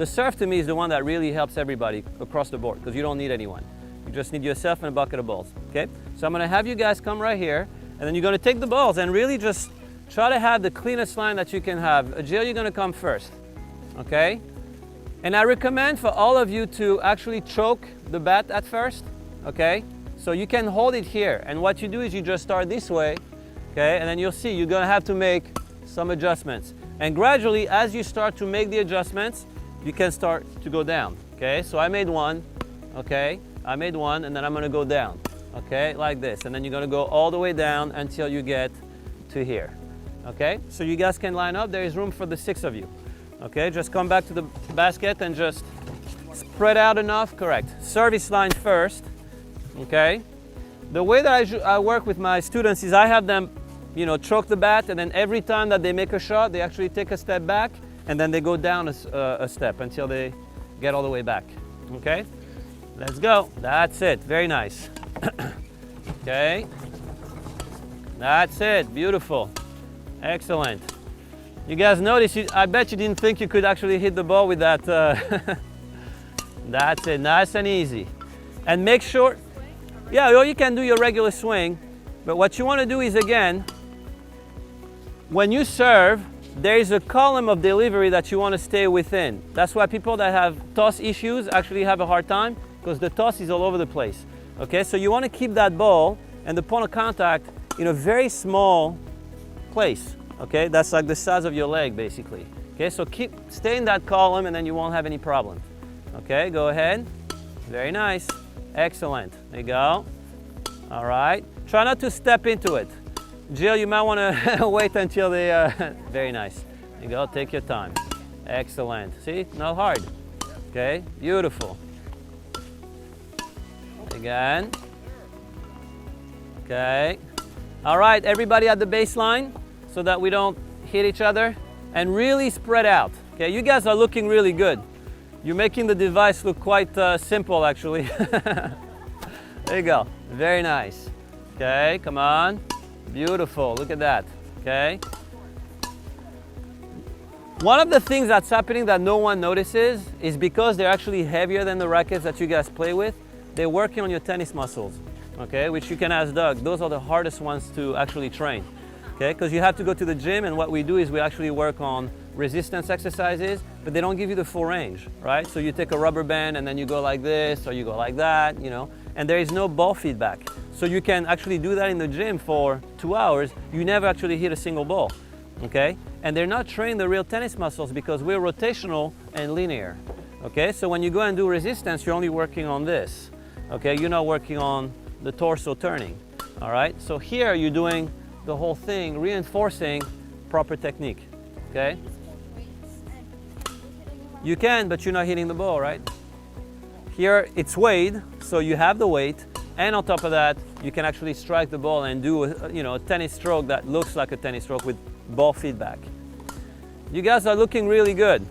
The serve to me is the one that really helps everybody across the board because you don't need anyone. You just need yourself and a bucket of balls, okay? So I'm gonna have you guys come right here, and then you're gonna take the balls and really just try to have the cleanest line that you can have. Jill, you're gonna come first, okay? And I recommend for all of you to actually choke the bat at first, okay? So you can hold it here, and what you do is you just start this way, okay? And then you'll see you're gonna have to make some adjustments. And gradually, as you start to make the adjustments, you can start to go down, okay? So I made one, okay? I made one, and then I'm gonna go down, okay? Like this, and then you're gonna go all the way down until you get to here, okay? So you guys can line up. There is room for the 6 of you, okay? Just come back to the basket and just spread out enough, correct. Service line first, okay? The way that I work with my students is I have them, you know, choke the bat, and then every time that they make a shot, they actually take a step back, and then they go down a step until they get all the way back, okay? Let's go. That's it. Very nice. Okay. That's it. Beautiful. Excellent. You guys notice, I bet you didn't think you could actually hit the ball with that. That's it. Nice and easy. And make sure, yeah, or you can do your regular swing, but what you want to do is, again, when you serve, there is a column of delivery that you want to stay within. That's why people that have toss issues actually have a hard time, because the toss is all over the place. Okay, so you want to keep that ball and the point of contact in a very small place. Okay, that's like the size of your leg, basically. Okay, so stay in that column, and then you won't have any problems. Okay, go ahead. Very nice. Excellent. There you go. All right. Try not to step into it. Jill, you might want to wait until they, very nice. There you go, take your time. Excellent. See, not hard. Okay, beautiful. Again. Okay. All right, everybody at the baseline so that we don't hit each other, and really spread out. Okay, you guys are looking really good. You're making the device look quite simple, actually. There you go, very nice. Okay, come on. Beautiful, look at that, okay? One of the things that's happening that no one notices is because they're actually heavier than the rackets that you guys play with, they're working on your tennis muscles, okay? Which you can ask Doug, those are the hardest ones to actually train, okay? Because you have to go to the gym, and what we do is we actually work on resistance exercises, but they don't give you the full range, right? So you take a rubber band and then you go like this, or you go like that, you know, and there is no ball feedback. So you can actually do that in the gym for 2 hours. You never actually hit a single ball, okay? And they're not training the real tennis muscles because we're rotational and linear, okay? So when you go and do resistance, you're only working on this, okay? You're not working on the torso turning, all right? So here you're doing the whole thing, reinforcing proper technique, okay? You can, but you're not hitting the ball, right? Here it's weighed, so you have the weight, and on top of that, you can actually strike the ball and do a tennis stroke that looks like a tennis stroke with ball feedback. You guys are looking really good.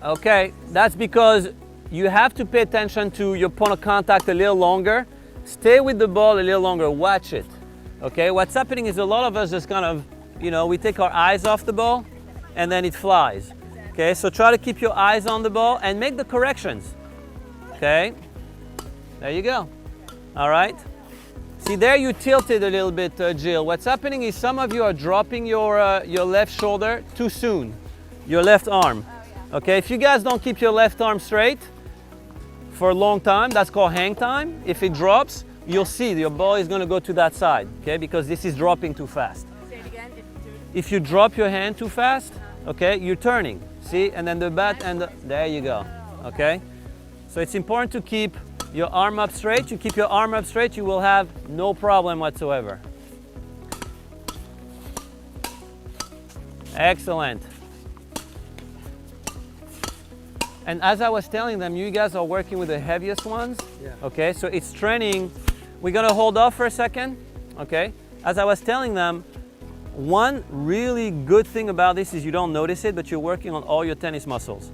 Okay, that's because you have to pay attention to your point of contact a little longer. Stay with the ball a little longer, watch it. Okay, what's happening is a lot of us just kind of, we take our eyes off the ball and then it flies. Okay, so try to keep your eyes on the ball and make the corrections. Okay, there you go. All right. See, there you tilted a little bit, Jill. What's happening is some of you are dropping your left shoulder too soon, your left arm. Okay, if you guys don't keep your left arm straight for a long time, that's called hang time. If it drops, you'll see your ball is going to go to that side, okay, because this is dropping too fast. Say it again. If you drop your hand too fast, okay, you're turning. See, and then the bat and there you go, okay? So it's important to keep your arm up straight. You keep your arm up straight, you will have no problem whatsoever. Excellent. And as I was telling them, you guys are working with the heaviest ones, okay? So it's training. We're gonna hold off for a second, okay? As I was telling them, one really good thing about this is you don't notice it, but you're working on all your tennis muscles.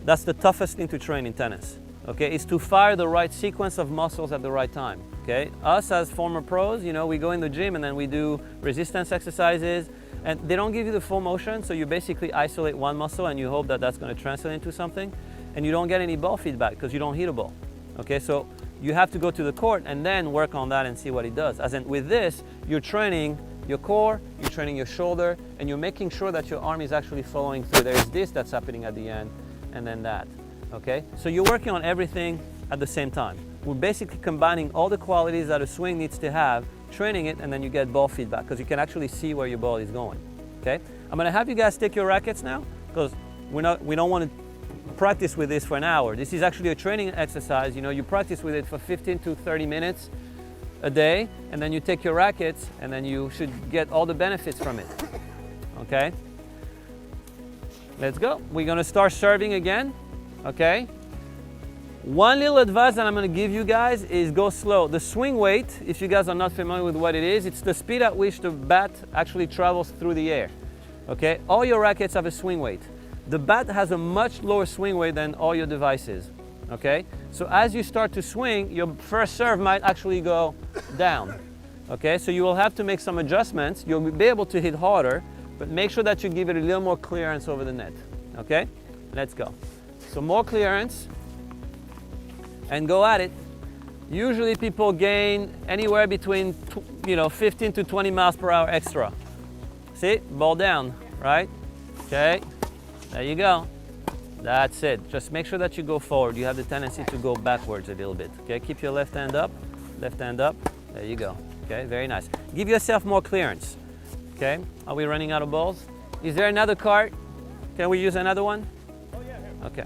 That's the toughest thing to train in tennis, okay? Is to fire the right sequence of muscles at the right time, okay? Us as former pros, we go in the gym and then we do resistance exercises, And they don't give you the full motion, so you basically isolate one muscle and you hope that that's going to translate into something, and you don't get any ball feedback because you don't hit a ball. Okay, so you have to go to the court and then work on that and see what it does. As in with this, you're training your core, you're training your shoulder, and you're making sure that your arm is actually following through. There's this that's happening at the end, and then that. Okay, so you're working on everything at the same time. We're basically combining all the qualities that a swing needs to have, training it, and then you get ball feedback because you can actually see where your ball is going. Okay, I'm going to have you guys take your rackets now because we don't want to practice with this for an hour. This is actually a training exercise. You know, you practice with it for 15 to 30 minutes a day, and then you take your rackets, and then you should get all the benefits from it. Okay, let's go. We're going to start serving again. Okay. One little advice that I'm going to give you guys is go slow. The swing weight, if you guys are not familiar with what it is, it's the speed at which the bat actually travels through the air. Okay, all your rackets have a swing weight. The bat has a much lower swing weight than all your devices. Okay, so as you start to swing, your first serve might actually go down. Okay, so you will have to make some adjustments. You'll be able to hit harder, but make sure that you give it a little more clearance over the net. Okay, let's go. So more clearance. And go at it. Usually people gain anywhere between 15 to 20 miles per hour extra. See, ball down, right? Okay, there you go. That's it. Just make sure that you go forward. You have the tendency to go backwards a little bit. Okay, keep your left hand up, there you go. Okay, very nice. Give yourself more clearance. Okay, are we running out of balls? Is there another cart? Can we use another one? Oh yeah, here. Okay,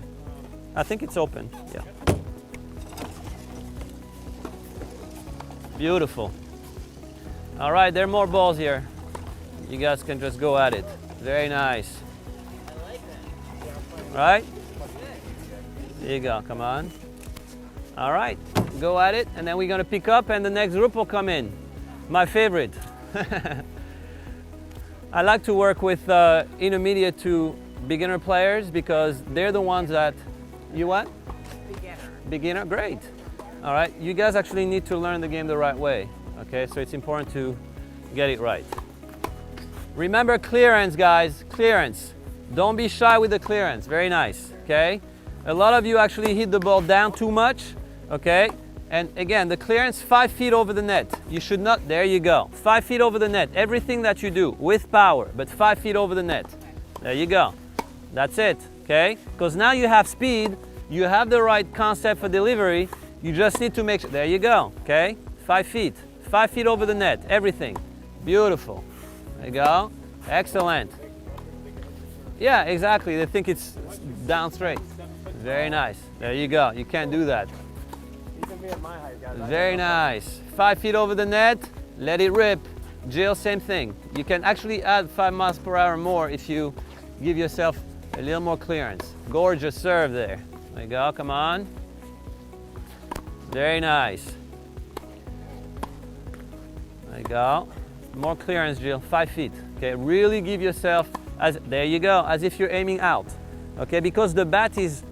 I think it's open, yeah. Beautiful. All right, there are more balls here. You guys can just go at it. Very nice. I like that. Right? There you go, come on. All right, go at it, and then we're gonna pick up and the next group will come in. My favorite. I like to work with intermediate to beginner players because they're the ones that, you what? Beginner. Beginner, great. All right, you guys actually need to learn the game the right way, okay? So it's important to get it right. Remember clearance, guys, clearance. Don't be shy with the clearance, very nice, okay? A lot of you actually hit the ball down too much, okay? And again, the clearance 5 feet over the net. You should not, there you go. 5 feet over the net, everything that you do with power, but 5 feet over the net. There you go, that's it, okay? Because now you have speed, you have the right concept for delivery. You just need to make sure, there you go, okay? 5 feet, 5 feet over the net, everything. Beautiful, there you go, excellent. Yeah, exactly, they think it's down straight. Very nice, there you go, you can't do that. Even me at my height, guys. Very nice, 5 feet over the net, let it rip. Jill, same thing. You can actually add 5 miles per hour more if you give yourself a little more clearance. Gorgeous serve there. There you go, come on. Very nice. There you go. More clearance, Jill, 5 feet. Okay, really give yourself, there you go, as if you're aiming out. Okay, because the bat is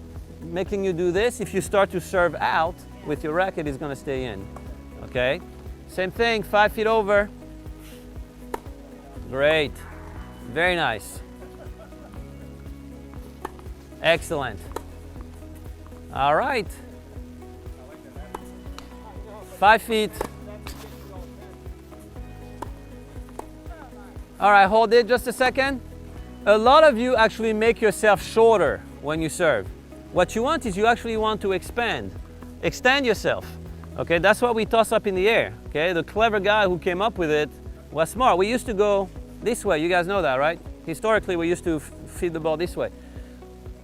making you do this, if you start to serve out with your racket, it's gonna stay in. Okay, same thing, 5 feet over. Great, very nice. Excellent. All right. 5 feet. All right, hold it just a second. A lot of you actually make yourself shorter when you serve. What you want is you actually want to expand. Extend yourself. Okay, that's what we toss up in the air. Okay, the clever guy who came up with it was smart. We used to go this way. You guys know that, right? Historically, we used to feed the ball this way.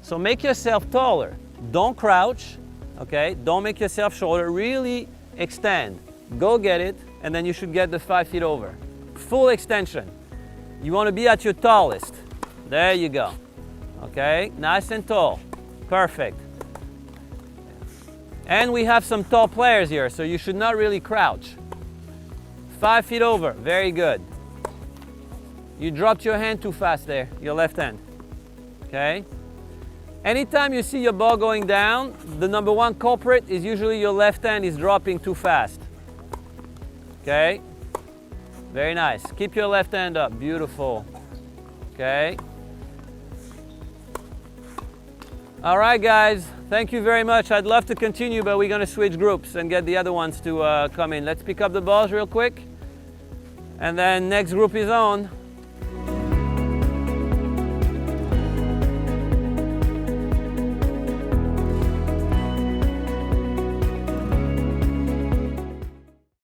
So make yourself taller. Don't crouch. Okay, don't make yourself shorter. Really extend. Go get it, and then you should get the 5 feet over. Full extension. You want to be at your tallest. There you go. Okay, nice and tall. Perfect. And we have some tall players here, so you should not really crouch. 5 feet over, very good. You dropped your hand too fast there, your left hand. Okay? Anytime you see your ball going down, the number one culprit is usually your left hand is dropping too fast. Okay? Very nice. Keep your left hand up, beautiful. Okay. All right, guys. Thank you very much. I'd love to continue, but we're going to switch groups and get the other ones to come in. Let's pick up the balls real quick. And then next group is on.